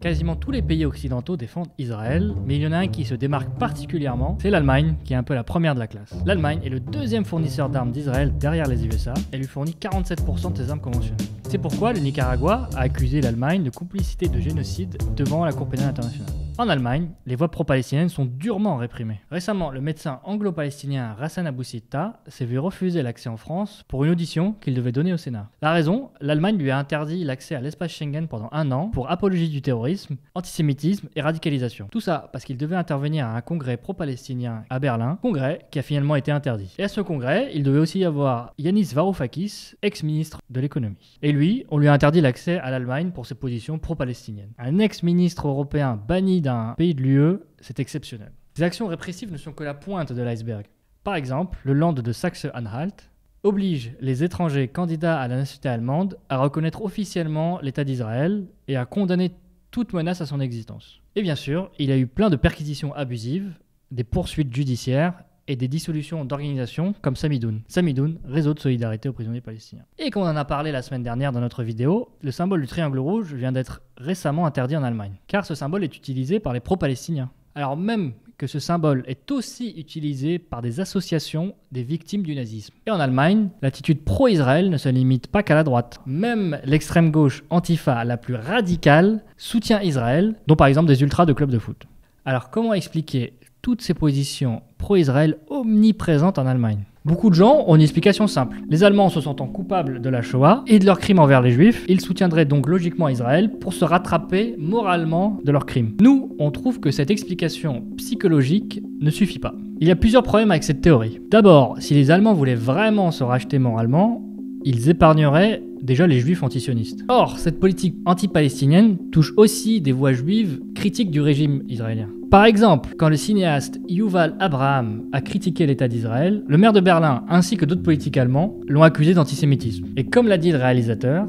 Quasiment tous les pays occidentaux défendent Israël, mais il y en a un qui se démarque particulièrement, c'est l'Allemagne, qui est un peu la première de la classe. L'Allemagne est le deuxième fournisseur d'armes d'Israël derrière les USA et lui fournit 47% de ses armes conventionnelles. C'est pourquoi le Nicaragua a accusé l'Allemagne de complicité de génocide devant la Cour pénale internationale. En Allemagne, les voix pro-palestiniennes sont durement réprimées. Récemment, le médecin anglo-palestinien Rassan Abou Sitta s'est vu refuser l'accès en France pour une audition qu'il devait donner au Sénat. La raison, l'Allemagne lui a interdit l'accès à l'espace Schengen pendant 1 an pour apologie du terrorisme, antisémitisme et radicalisation. Tout ça parce qu'il devait intervenir à un congrès pro-palestinien à Berlin, congrès qui a finalement été interdit. Et à ce congrès, il devait aussi y avoir Yanis Varoufakis, ex-ministre de l'économie. Et lui, on lui a interdit l'accès à l'Allemagne pour ses positions pro-palestiniennes. Un ex-ministre européen banni d'un pays de l'UE, c'est exceptionnel. Ces actions répressives ne sont que la pointe de l'iceberg. Par exemple, le Land de Saxe-Anhalt oblige les étrangers candidats à la nationalité allemande à reconnaître officiellement l'État d'Israël et à condamner toute menace à son existence. Et bien sûr, il y a eu plein de perquisitions abusives, des poursuites judiciaires et des dissolutions d'organisations comme Samidoun. Samidoun, réseau de solidarité aux prisonniers palestiniens. Et comme on en a parlé la semaine dernière dans notre vidéo, le symbole du triangle rouge vient d'être récemment interdit en Allemagne, car ce symbole est utilisé par les pro-palestiniens. Alors même que ce symbole est aussi utilisé par des associations des victimes du nazisme. Et en Allemagne, l'attitude pro-Israël ne se limite pas qu'à la droite. Même l'extrême gauche Antifa la plus radicale soutient Israël, dont par exemple des ultras de clubs de foot. Alors comment expliquer toutes ces positions pro-Israël omniprésentes en Allemagne? Beaucoup de gens ont une explication simple. Les Allemands se sentant coupables de la Shoah et de leurs crimes envers les Juifs, ils soutiendraient donc logiquement Israël pour se rattraper moralement de leurs crimes. Nous, on trouve que cette explication psychologique ne suffit pas. Il y a plusieurs problèmes avec cette théorie. D'abord, si les Allemands voulaient vraiment se racheter moralement, ils épargneraient déjà les Juifs antisionistes. Or, cette politique anti-palestinienne touche aussi des voix juives critiques du régime israélien. Par exemple, quand le cinéaste Yuval Abraham a critiqué l'État d'Israël, le maire de Berlin ainsi que d'autres politiques allemands l'ont accusé d'antisémitisme. Et comme l'a dit le réalisateur,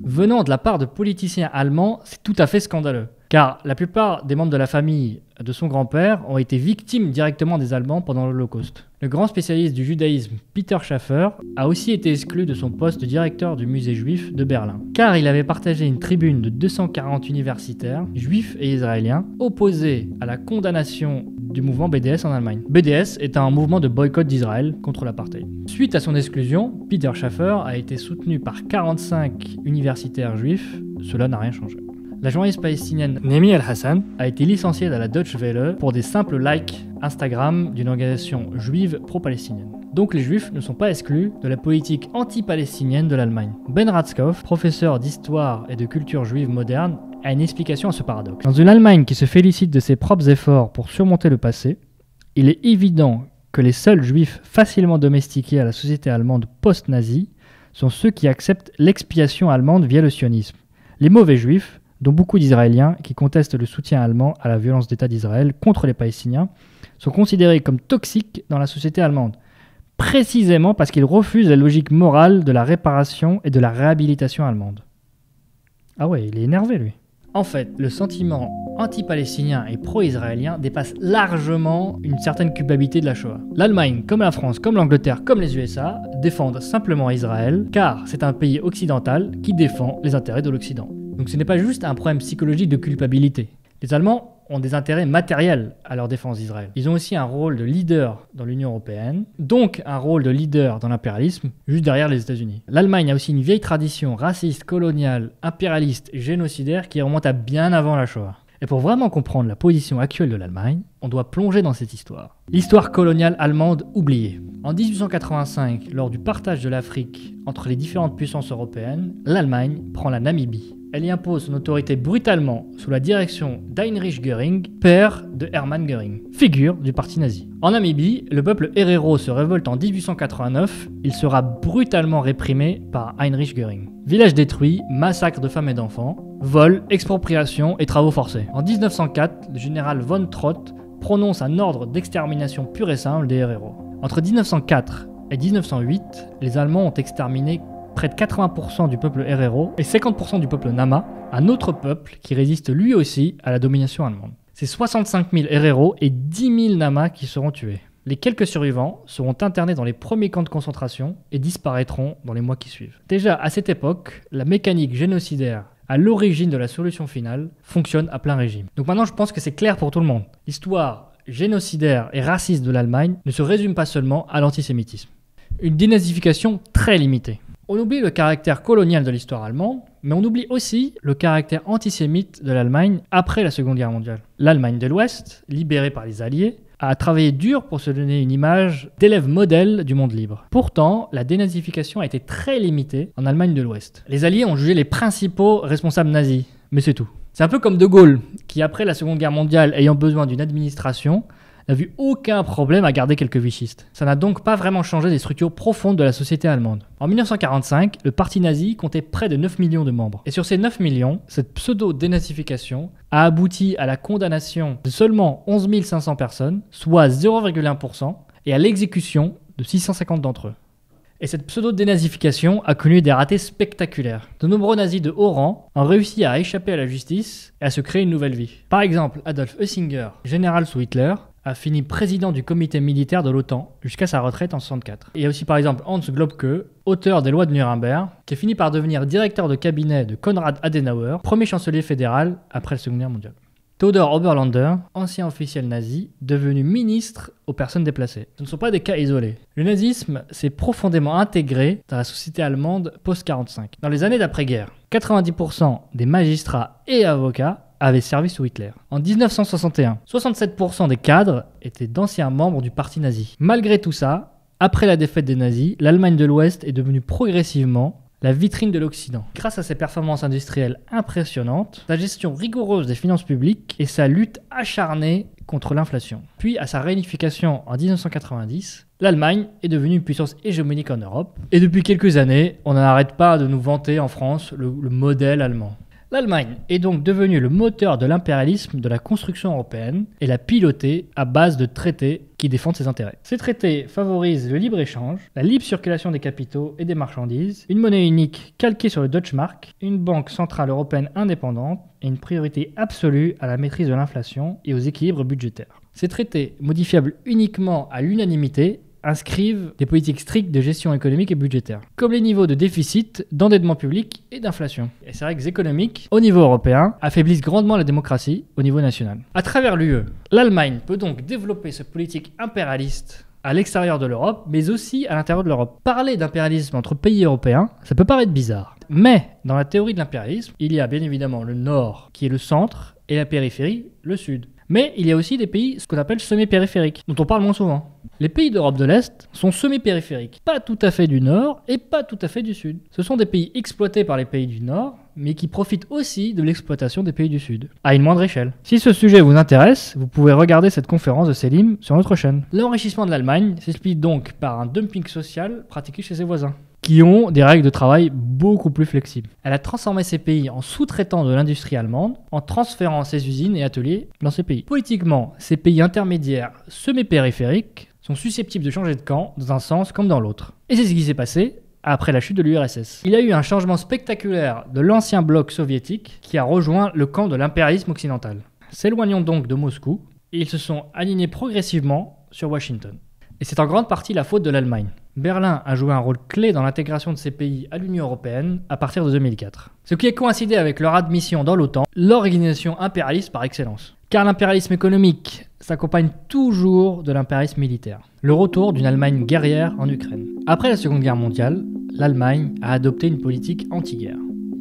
venant de la part de politiciens allemands, c'est tout à fait scandaleux. Car la plupart des membres de la famille de son grand-père ont été victimes directement des Allemands pendant l'Holocauste. Le grand spécialiste du judaïsme Peter Schaffer a aussi été exclu de son poste de directeur du musée juif de Berlin, car il avait partagé une tribune de 240 universitaires, juifs et israéliens, opposés à la condamnation du mouvement BDS en Allemagne. BDS est un mouvement de boycott d'Israël contre l'apartheid. Suite à son exclusion, Peter Schaffer a été soutenu par 45 universitaires juifs, cela n'a rien changé. La journaliste palestinienne Nemi El-Hassan a été licenciée de la Deutsche Welle pour des simples likes Instagram d'une organisation juive pro-palestinienne. Donc les juifs ne sont pas exclus de la politique anti-palestinienne de l'Allemagne. Ben Ratzkopf, professeur d'histoire et de culture juive moderne, a une explication à ce paradoxe. Dans une Allemagne qui se félicite de ses propres efforts pour surmonter le passé, il est évident que les seuls juifs facilement domestiqués à la société allemande post-nazie sont ceux qui acceptent l'expiation allemande via le sionisme. Les mauvais juifs, dont beaucoup d'Israéliens qui contestent le soutien allemand à la violence d'État d'Israël contre les Palestiniens, sont considérés comme toxiques dans la société allemande, précisément parce qu'ils refusent la logique morale de la réparation et de la réhabilitation allemande. Ah ouais, il est énervé lui. En fait, le sentiment anti-palestinien et pro-israélien dépasse largement une certaine culpabilité de la Shoah. L'Allemagne, comme la France, comme l'Angleterre, comme les USA, défendent simplement Israël, car c'est un pays occidental qui défend les intérêts de l'Occident. Donc ce n'est pas juste un problème psychologique de culpabilité. Les Allemands ont des intérêts matériels à leur défense d'Israël. Ils ont aussi un rôle de leader dans l'Union européenne, donc un rôle de leader dans l'impérialisme, juste derrière les États-Unis. L'Allemagne a aussi une vieille tradition raciste, coloniale, impérialiste et génocidaire qui remonte à bien avant la Shoah. Et pour vraiment comprendre la position actuelle de l'Allemagne, on doit plonger dans cette histoire. L'histoire coloniale allemande oubliée. En 1885, lors du partage de l'Afrique entre les différentes puissances européennes, l'Allemagne prend la Namibie. Elle y impose son autorité brutalement sous la direction d'Heinrich Göring, père de Hermann Göring, figure du parti nazi. En Namibie, le peuple Herero se révolte en 1889, il sera brutalement réprimé par Heinrich Göring. Village détruit, massacre de femmes et d'enfants, vol, expropriation et travaux forcés. En 1904, le général von Trott prononce un ordre d'extermination pur et simple des Herero. Entre 1904 et 1908, les Allemands ont exterminé près de 80% du peuple Herero et 50% du peuple Nama, un autre peuple qui résiste lui aussi à la domination allemande. C'est 65 000 Herero et 10 000 Nama qui seront tués. Les quelques survivants seront internés dans les premiers camps de concentration et disparaîtront dans les mois qui suivent. Déjà à cette époque, la mécanique génocidaire à l'origine de la solution finale, fonctionne à plein régime. Donc maintenant, je pense que c'est clair pour tout le monde. L'histoire génocidaire et raciste de l'Allemagne ne se résume pas seulement à l'antisémitisme. Une dénazification très limitée. On oublie le caractère colonial de l'histoire allemande, mais on oublie aussi le caractère antisémite de l'Allemagne après la Seconde Guerre mondiale. L'Allemagne de l'Ouest, libérée par les Alliés, a travaillé dur pour se donner une image d'élève modèle du monde libre. Pourtant, la dénazification a été très limitée en Allemagne de l'Ouest. Les Alliés ont jugé les principaux responsables nazis, mais c'est tout. C'est un peu comme De Gaulle, qui après la Seconde Guerre mondiale, ayant besoin d'une administration, n'a vu aucun problème à garder quelques vichistes. Ça n'a donc pas vraiment changé les structures profondes de la société allemande. En 1945, le parti nazi comptait près de 9 millions de membres. Et sur ces 9 millions, cette pseudo-dénazification a abouti à la condamnation de seulement 11 500 personnes, soit 0,1%, et à l'exécution de 650 d'entre eux. Et cette pseudo-dénazification a connu des ratés spectaculaires. De nombreux nazis de haut rang ont réussi à échapper à la justice et à se créer une nouvelle vie. Par exemple, Adolf Oessinger, général sous Hitler, a fini président du comité militaire de l'OTAN jusqu'à sa retraite en 1964. Il y a aussi par exemple Hans Globke, auteur des lois de Nuremberg, qui a fini par devenir directeur de cabinet de Konrad Adenauer, premier chancelier fédéral après la Seconde Guerre mondiale. Theodor Oberländer, ancien officiel nazi, devenu ministre aux personnes déplacées. Ce ne sont pas des cas isolés. Le nazisme s'est profondément intégré dans la société allemande post-45. Dans les années d'après-guerre, 90% des magistrats et avocats avaient servi sous Hitler. En 1961, 67% des cadres étaient d'anciens membres du parti nazi. Malgré tout ça, après la défaite des nazis, l'Allemagne de l'Ouest est devenue progressivement la vitrine de l'Occident. Grâce à ses performances industrielles impressionnantes, sa gestion rigoureuse des finances publiques et sa lutte acharnée contre l'inflation. Puis à sa réunification en 1990, l'Allemagne est devenue une puissance hégémonique en Europe. Et depuis quelques années, on n'arrête pas de nous vanter en France le modèle allemand. L'Allemagne est donc devenue le moteur de l'impérialisme de la construction européenne et l'a pilotée à base de traités qui défendent ses intérêts. Ces traités favorisent le libre-échange, la libre circulation des capitaux et des marchandises, une monnaie unique calquée sur le Deutsche Mark, une banque centrale européenne indépendante et une priorité absolue à la maîtrise de l'inflation et aux équilibres budgétaires. Ces traités, modifiables uniquement à l'unanimité, inscrivent des politiques strictes de gestion économique et budgétaire, comme les niveaux de déficit, d'endettement public et d'inflation. Et ces règles économiques, au niveau européen, affaiblissent grandement la démocratie au niveau national. À travers l'UE, l'Allemagne peut donc développer sa politique impérialiste à l'extérieur de l'Europe, mais aussi à l'intérieur de l'Europe. Parler d'impérialisme entre pays européens, ça peut paraître bizarre. Mais dans la théorie de l'impérialisme, il y a bien évidemment le nord, qui est le centre, et la périphérie, le sud. Mais il y a aussi des pays, ce qu'on appelle semi-périphériques, dont on parle moins souvent. Les pays d'Europe de l'Est sont semi-périphériques, pas tout à fait du nord et pas tout à fait du sud. Ce sont des pays exploités par les pays du nord, mais qui profitent aussi de l'exploitation des pays du sud, à une moindre échelle. Si ce sujet vous intéresse, vous pouvez regarder cette conférence de Selim sur notre chaîne. L'enrichissement de l'Allemagne s'explique donc par un dumping social pratiqué chez ses voisins, qui ont des règles de travail beaucoup plus flexibles. Elle a transformé ces pays en sous-traitants de l'industrie allemande en transférant ses usines et ateliers dans ces pays. Politiquement, ces pays intermédiaires semi-périphériques sont susceptibles de changer de camp dans un sens comme dans l'autre. Et c'est ce qui s'est passé après la chute de l'URSS. Il y a eu un changement spectaculaire de l'ancien bloc soviétique qui a rejoint le camp de l'impérialisme occidental. S'éloignant donc de Moscou, et ils se sont alignés progressivement sur Washington. Et c'est en grande partie la faute de l'Allemagne. Berlin a joué un rôle clé dans l'intégration de ces pays à l'Union européenne à partir de 2004. Ce qui a coïncidé avec leur admission dans l'OTAN, l'organisation impérialiste par excellence. Car l'impérialisme économique s'accompagne toujours de l'impérialisme militaire. Le retour d'une Allemagne guerrière en Ukraine. Après la Seconde Guerre mondiale, l'Allemagne a adopté une politique anti-guerre.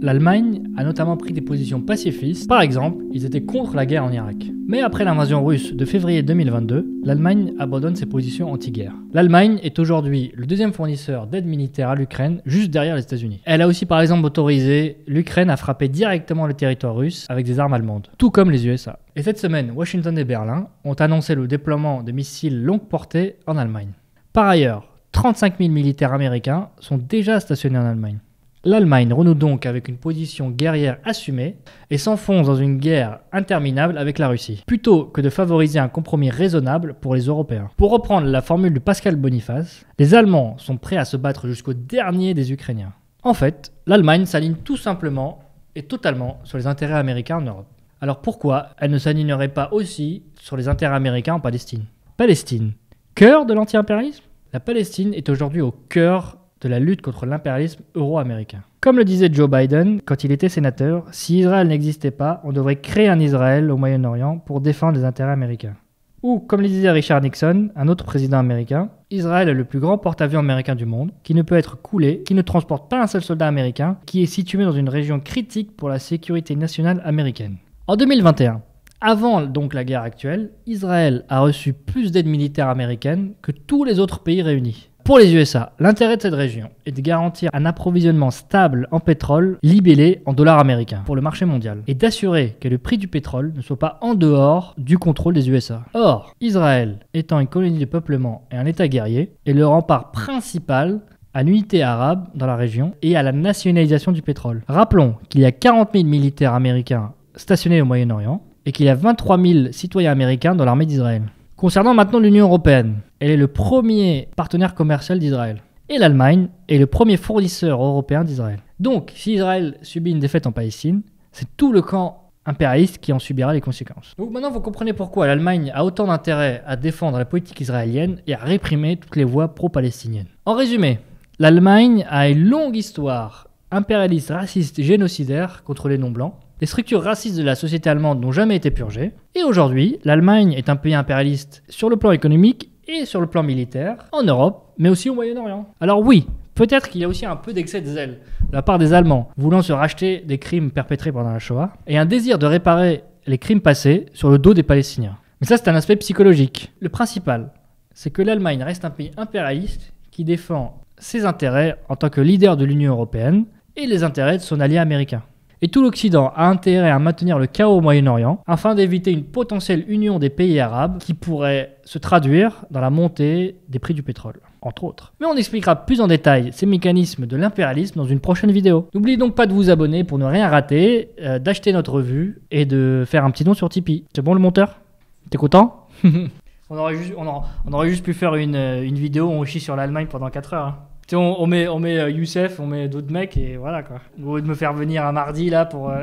L'Allemagne a notamment pris des positions pacifistes. Par exemple, ils étaient contre la guerre en Irak. Mais après l'invasion russe de février 2022, l'Allemagne abandonne ses positions anti-guerre. L'Allemagne est aujourd'hui le deuxième fournisseur d'aide militaire à l'Ukraine, juste derrière les États-Unis. Elle a aussi par exemple autorisé l'Ukraine à frapper directement le territoire russe avec des armes allemandes, tout comme les USA. Et cette semaine, Washington et Berlin ont annoncé le déploiement de missiles longue portée en Allemagne. Par ailleurs, 35 000 militaires américains sont déjà stationnés en Allemagne. L'Allemagne renoue donc avec une position guerrière assumée et s'enfonce dans une guerre interminable avec la Russie, plutôt que de favoriser un compromis raisonnable pour les Européens. Pour reprendre la formule de Pascal Boniface, les Allemands sont prêts à se battre jusqu'au dernier des Ukrainiens. En fait, l'Allemagne s'aligne tout simplement et totalement sur les intérêts américains en Europe. Alors pourquoi elle ne s'alignerait pas aussi sur les intérêts américains en Palestine ? Palestine, cœur de l'anti-impérialisme ? La Palestine est aujourd'hui au cœur de la lutte contre l'impérialisme euro-américain. Comme le disait Joe Biden quand il était sénateur, si Israël n'existait pas, on devrait créer un Israël au Moyen-Orient pour défendre les intérêts américains. Ou, comme le disait Richard Nixon, un autre président américain, Israël est le plus grand porte-avions américain du monde, qui ne peut être coulé, qui ne transporte pas un seul soldat américain, qui est situé dans une région critique pour la sécurité nationale américaine. En 2021, avant donc la guerre actuelle, Israël a reçu plus d'aide militaire américaine que tous les autres pays réunis. Pour les USA, l'intérêt de cette région est de garantir un approvisionnement stable en pétrole libellé en dollars américains pour le marché mondial et d'assurer que le prix du pétrole ne soit pas en dehors du contrôle des USA. Or, Israël étant une colonie de peuplement et un État guerrier, est le rempart principal à l'unité arabe dans la région et à la nationalisation du pétrole. Rappelons qu'il y a 40 000 militaires américains stationnés au Moyen-Orient et qu'il y a 23 000 citoyens américains dans l'armée d'Israël. Concernant maintenant l'Union européenne, elle est le premier partenaire commercial d'Israël. Et l'Allemagne est le premier fournisseur européen d'Israël. Donc, si Israël subit une défaite en Palestine, c'est tout le camp impérialiste qui en subira les conséquences. Donc maintenant, vous comprenez pourquoi l'Allemagne a autant d'intérêt à défendre la politique israélienne et à réprimer toutes les voix pro-palestiniennes. En résumé, l'Allemagne a une longue histoire impérialiste, raciste, génocidaire contre les non-blancs. Les structures racistes de la société allemande n'ont jamais été purgées. Et aujourd'hui, l'Allemagne est un pays impérialiste sur le plan économique et sur le plan militaire, en Europe, mais aussi au Moyen-Orient. Alors oui, peut-être qu'il y a aussi un peu d'excès de zèle de la part des Allemands, voulant se racheter des crimes perpétrés pendant la Shoah, et un désir de réparer les crimes passés sur le dos des Palestiniens. Mais ça, c'est un aspect psychologique. Le principal, c'est que l'Allemagne reste un pays impérialiste qui défend ses intérêts en tant que leader de l'Union européenne et les intérêts de son allié américain. Et tout l'Occident a intérêt à maintenir le chaos au Moyen-Orient afin d'éviter une potentielle union des pays arabes qui pourrait se traduire dans la montée des prix du pétrole, entre autres. Mais on expliquera plus en détail ces mécanismes de l'impérialisme dans une prochaine vidéo. N'oubliez donc pas de vous abonner pour ne rien rater, d'acheter notre revue et de faire un petit don sur Tipeee. C'est bon le monteur? T'es content? on aurait juste pu faire une vidéo où on chie sur l'Allemagne pendant 4 heures. Hein. On met Youssef, on met d'autres mecs et voilà quoi. Au lieu de me faire venir un mardi là pour...